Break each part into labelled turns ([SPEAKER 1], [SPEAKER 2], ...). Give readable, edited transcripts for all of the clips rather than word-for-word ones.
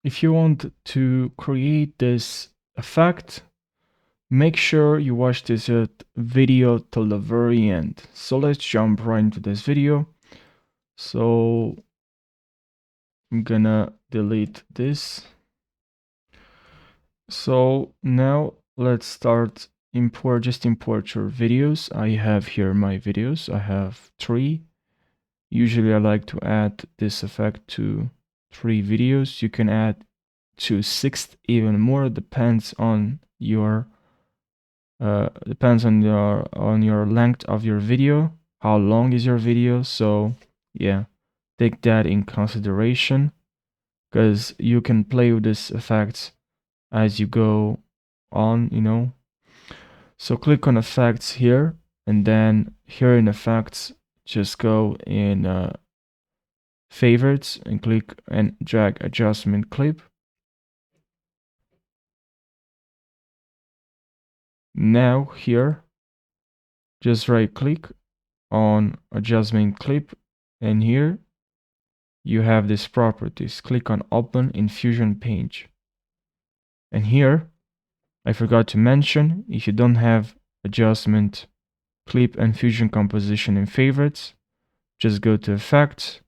[SPEAKER 1] if you want to create this effect, make sure you watch this video till the very end. So let's jump right into this video. So I'm gonna delete this. So now let's start just import your videos. I have here my videos. I have 3. Usually I like to add this effect to 3 videos. You can add to 6, even more, depends on your length of your video, how long is your video. So yeah, take that in consideration, because you can play with this effects as you go on. So click on effects here, and then here in effects, just go in favorites and click and drag adjustment clip. Now here, just right click on adjustment clip, and here you have these properties. Click on open in Fusion page. And here, I forgot to mention, if you don't have adjustment clip and Fusion composition in favorites, just go to effects,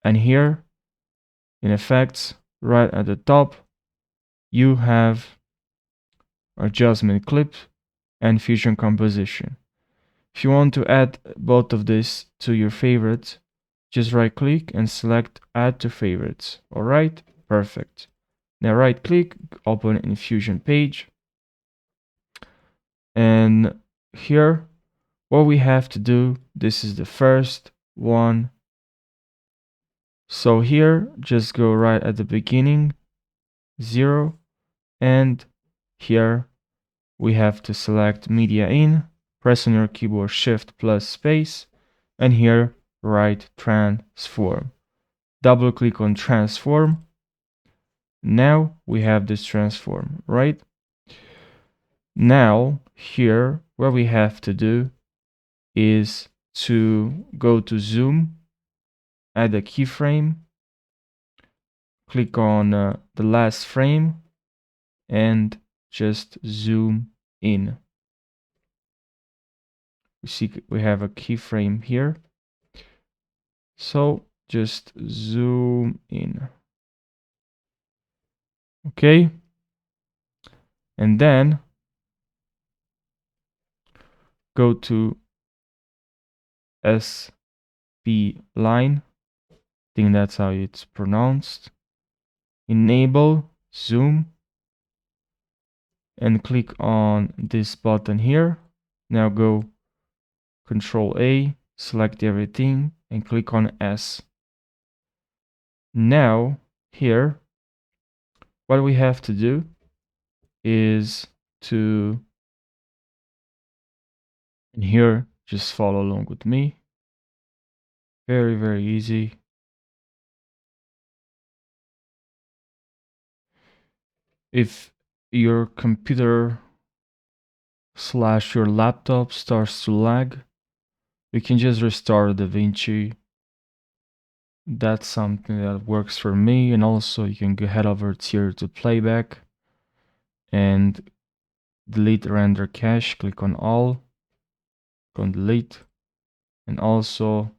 [SPEAKER 1] and here in effects, right at the top, you have adjustment clip and Fusion composition. If you want to add both of this to your favorites, just right click and select add to favorites. All right, perfect. Now right click, open in Fusion page. And here, what we have to do, this is the first one. So here, just go right at the beginning, 0, and here we have to select media in, press on your keyboard shift plus space, and here write transform. Double click on transform. Now we have this transform, right? Now here, what we have to do is to go to zoom, add a keyframe, click on the last frame, and just zoom in. We see we have a keyframe here. So just zoom in. Okay. And then go to SP line. I think that's how it's pronounced. Enable zoom and click on this button here. Now go Control A, select everything and click on S. Now here, what we have to do is to, and here, just follow along with me. Very, very easy. If your computer / your laptop starts to lag, you can just restart DaVinci. That's something that works for me. And also you can go head over here to playback and delete render cache. Click on all, click on delete. And also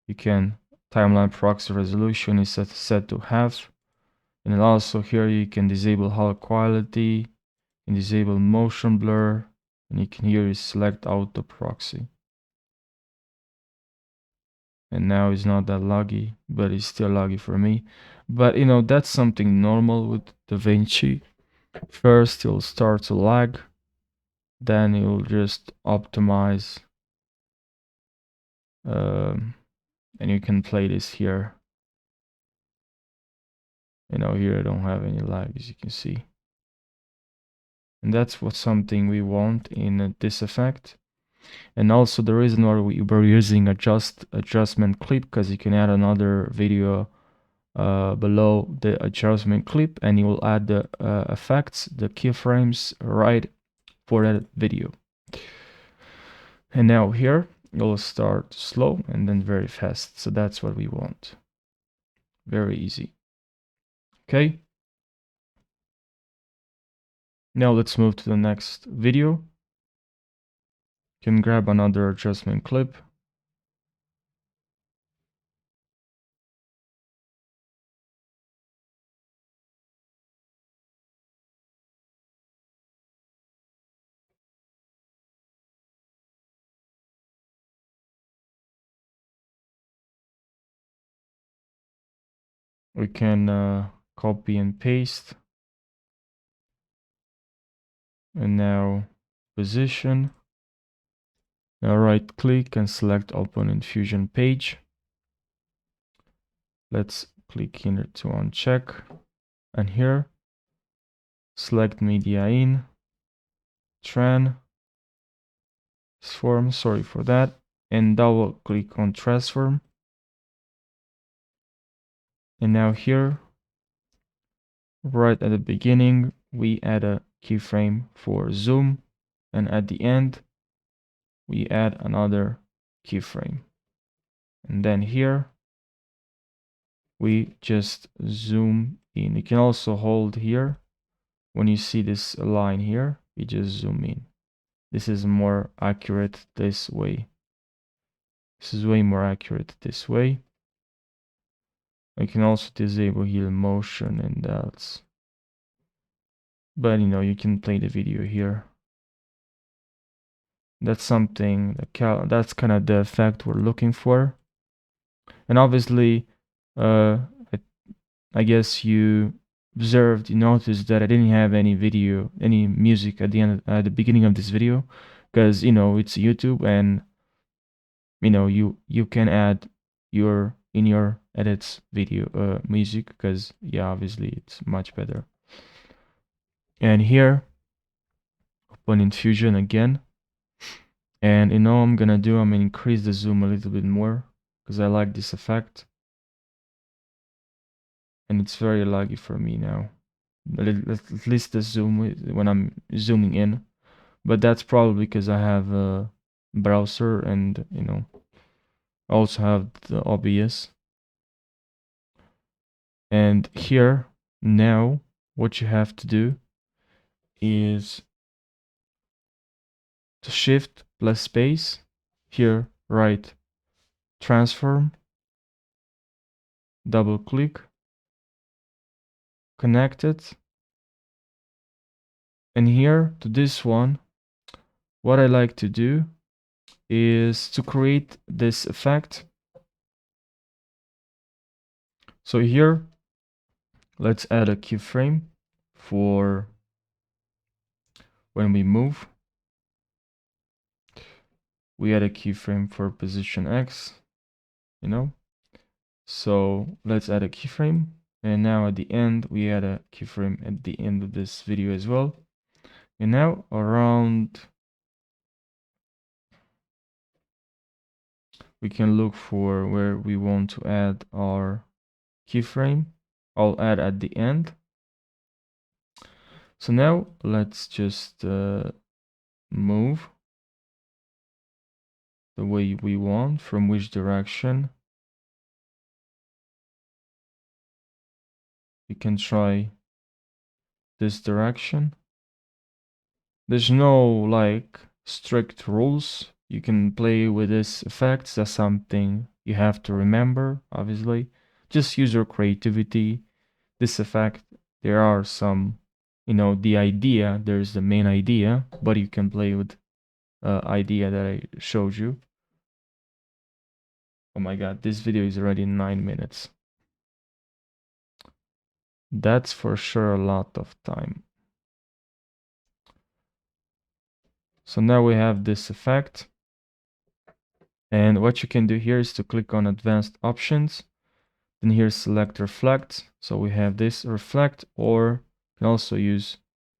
[SPEAKER 1] you can timeline proxy resolution is set to half. And then also here you can disable high quality and disable motion blur. And you can here select auto proxy. And now it's not that laggy, but it's still laggy for me. But that's something normal with DaVinci. First you'll start to lag, then you'll just optimize, and you can play this here. Here I don't have any lag, as you can see. And that's something we want in this effect. And also the reason why we're using adjustment clip, because you can add another video below the adjustment clip, and you will add the effects, the keyframes right for that video. And now here you'll start slow and then very fast. So that's what we want. Very easy. Okay. Now let's move to the next video. You can grab another adjustment clip. We can copy and paste. And now position. Now right click and select open in Fusion page. Let's click here to uncheck. And here, select media in, transform, sorry for that, and double click on transform. And now here, right at the beginning, we add a keyframe for zoom, and at the end, we add another keyframe. And then here, we just zoom in. You can also hold here. When you see this line here, you just zoom in. This is more accurate this way. This is way more accurate this way. I can also disable here motion and that's, but you know, you can play the video here. That's something that's kind of the effect we're looking for. And obviously, I guess you observed, you noticed that I didn't have any video, any music at the beginning of this video, because you know it's YouTube, and you know you can add your in your edits video music, because yeah, obviously it's much better. And here, open in Fusion again, and you know I'm gonna increase the zoom a little bit more because I like this effect, and it's very laggy for me now. At least the zoom when I'm zooming in, but that's probably because I have a browser and you know also have the OBS. And here now what you have to do is to shift plus space, here right transform, double click, connect it, and here to this one, what I like to do is to create this effect. So here, let's add a keyframe for when we move. We add a keyframe for position X, you know. So let's add a keyframe. And now at the end, we add a keyframe at the end of this video as well. And now around, we can look for where we want to add our keyframe. I'll add at the end. So now let's just move the way we want, from which direction. We can try this direction. There's no like strict rules. You can play with this effects. That's something you have to remember, obviously. Just use your creativity. This effect, there are some, you know, the idea, there's the main idea, but you can play with idea that I showed you. Oh my god, this video is already 9 minutes. That's for sure a lot of time. So now we have this effect. And what you can do here is to click on advanced options. Then here select reflect. So we have this reflect, or you can also use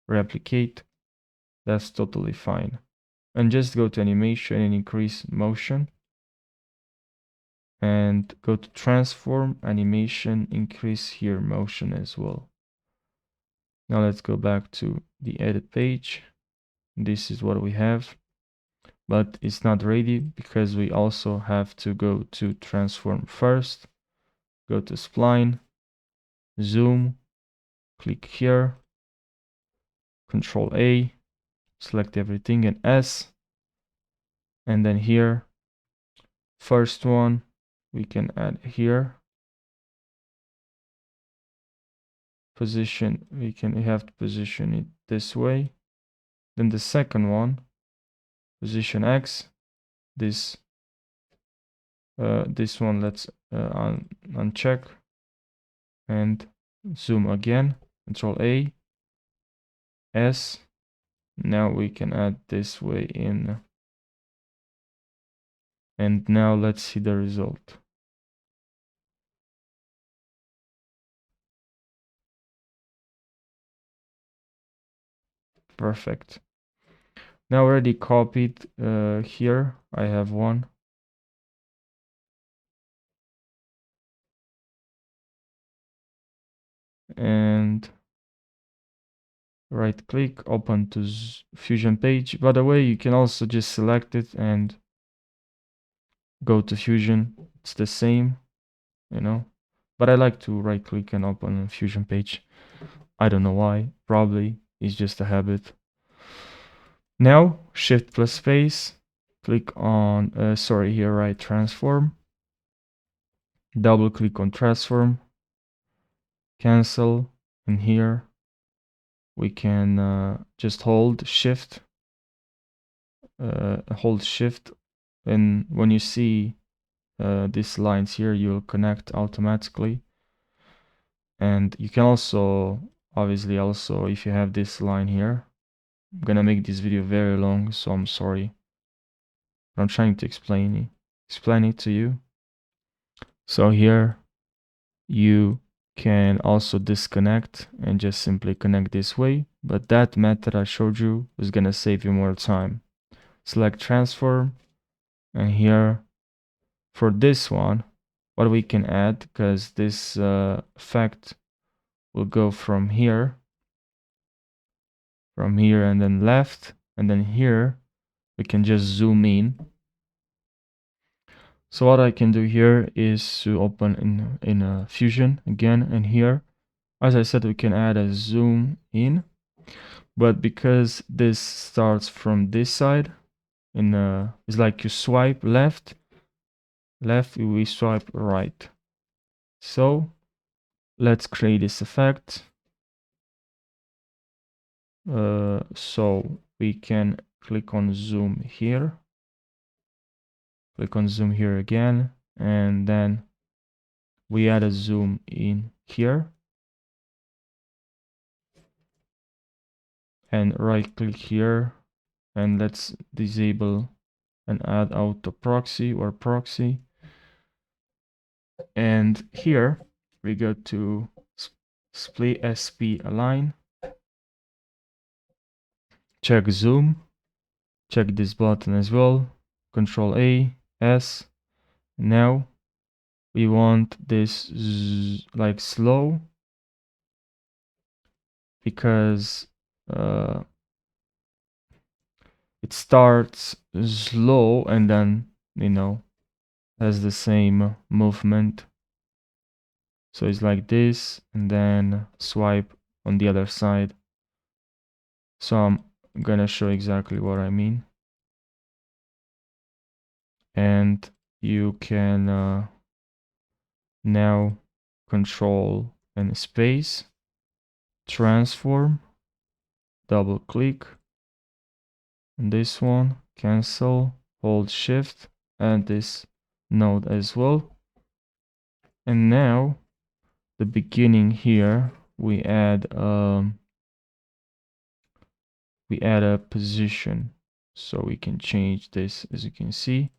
[SPEAKER 1] replicate. That's totally fine. And just go to animation and increase motion. And go to transform, animation, increase here motion as well. Now let's go back to the edit page. This is what we have, but it's not ready because we also have to go to transform first. Go to spline, zoom, click here, Control A, select everything, and S, and then here, first one, we can add here. Position, we have to position it this way. Then the second one, position X, this one let's uncheck, and zoom again, Control A, S. Now we can add this way in, and now let's see the result. Perfect. Now already copied here. I have one. And right click, open to Fusion page. By the way, you can also just select it and go to Fusion. It's the same, you know, but I like to right click and open a Fusion page. I don't know why, probably it's just a habit. Now Shift plus space, click on, here, right, transform, double click on transform, cancel, and here we can just hold shift, and when you see these lines here, you'll connect automatically. And you can also, obviously, also if you have this line here, I'm gonna make this video very long, so I'm sorry, but I'm trying to explain it to you. So here you can also disconnect and just simply connect this way, but that method I showed you is gonna save you more time. Select transform, and here for this one, what we can add, because this effect will go from here, and then left, and then here we can just zoom in. So what I can do here is to open in a Fusion again, and here, as I said, we can add a zoom in, but because this starts from this side, it's like you swipe left, we swipe right. So let's create this effect. So we can click on zoom here, click on zoom here again, and then we add a zoom in here, and right click here, and let's disable and add auto proxy or proxy. And here we go to split SP align, check zoom, check this button as well, Control A, S. Now we want this like slow, because it starts slow and then, has the same movement. So it's like this, and then swipe on the other side. So I'm gonna show exactly what I mean. And you can now control and space, transform, double click on this one, cancel, hold shift, and this node as well. And now the beginning here, we add a position, so we can change this, as you can see.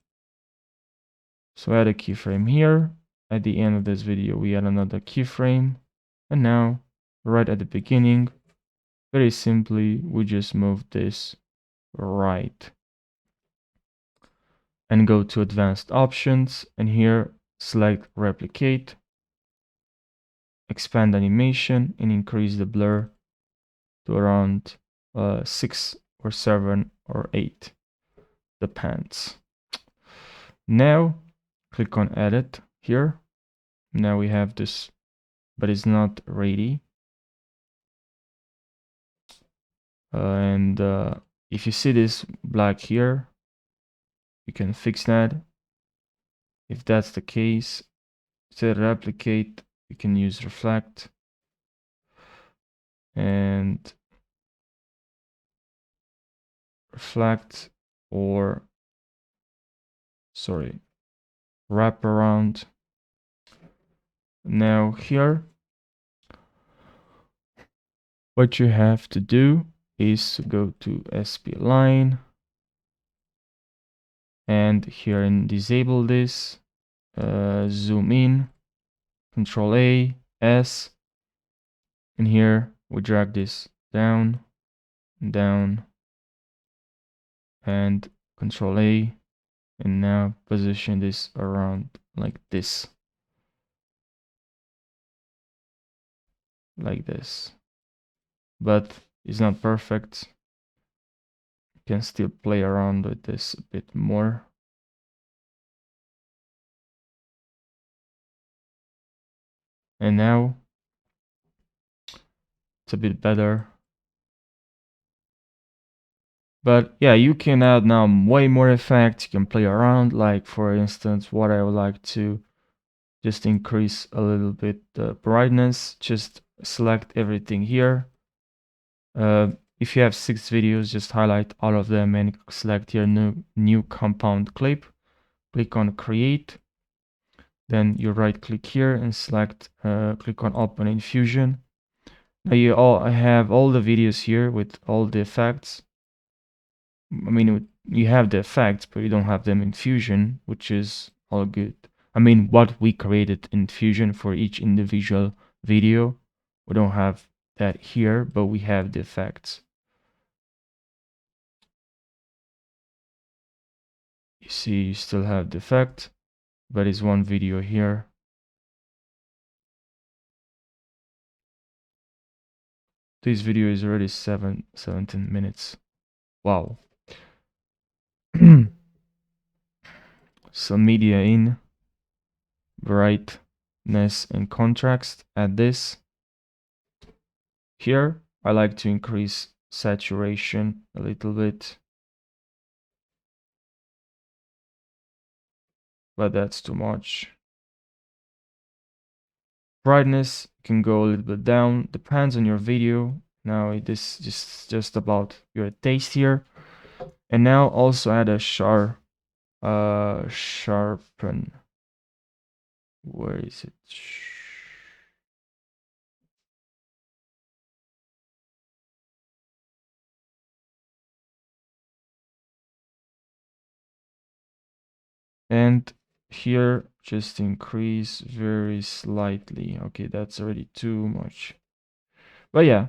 [SPEAKER 1] So add a keyframe here. At the end of this video, we add another keyframe, and now right at the beginning, very simply, we just move this right and go to advanced options, and here select replicate, expand animation, and increase the blur to around 6 or 7 or 8, depends. Now click on edit here. Now we have this, but it's not ready. And if you see this black here, you can fix that. If that's the case, instead of replicate, you can use reflect and reflect, or sorry, wrap around. Now here, what you have to do is to go to SP line, and here and disable this, zoom in, Control A, S, and here we drag this down, down, and Control A, and now position this around like this. Like this. But it's not perfect. You can still play around with this a bit more. And now it's a bit better. But yeah, you can add now way more effects. You can play around. Like for instance, what I would like to just increase a little bit the brightness. Just select everything here. If you have 6 videos, just highlight all of them and select your new compound clip. Click on create. Then you right click here and select, click on open in Fusion. Now I have all the videos here with all the effects. I mean, you have the effects, but you don't have them in Fusion, which is all good. I mean, what we created in Fusion for each individual video, we don't have that here, but we have the effects. You see, you still have the effect, but it's one video here. This video is already 17 minutes. Wow. Some media in, brightness and contrast. Add this. Here, I like to increase saturation a little bit, but that's too much. Brightness can go a little bit down, depends on your video. Now this is just about your taste here. And now also add a sharpen. Where is it? And here just increase very slightly. Okay, that's already too much. But yeah,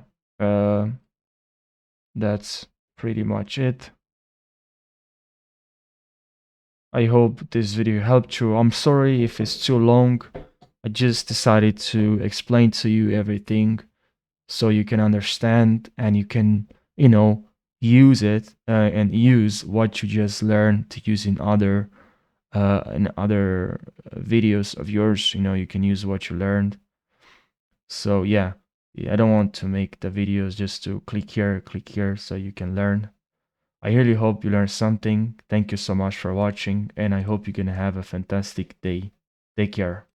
[SPEAKER 1] that's pretty much it. I hope this video helped you. I'm sorry if it's too long. I just decided to explain to you everything so you can understand and you can, use it and use what you just learned to use in other videos of yours. You can use what you learned. So yeah, I don't want to make the videos just to click here so you can learn. I really hope you learned something. Thank you so much for watching, and I hope you're gonna have a fantastic day. Take care.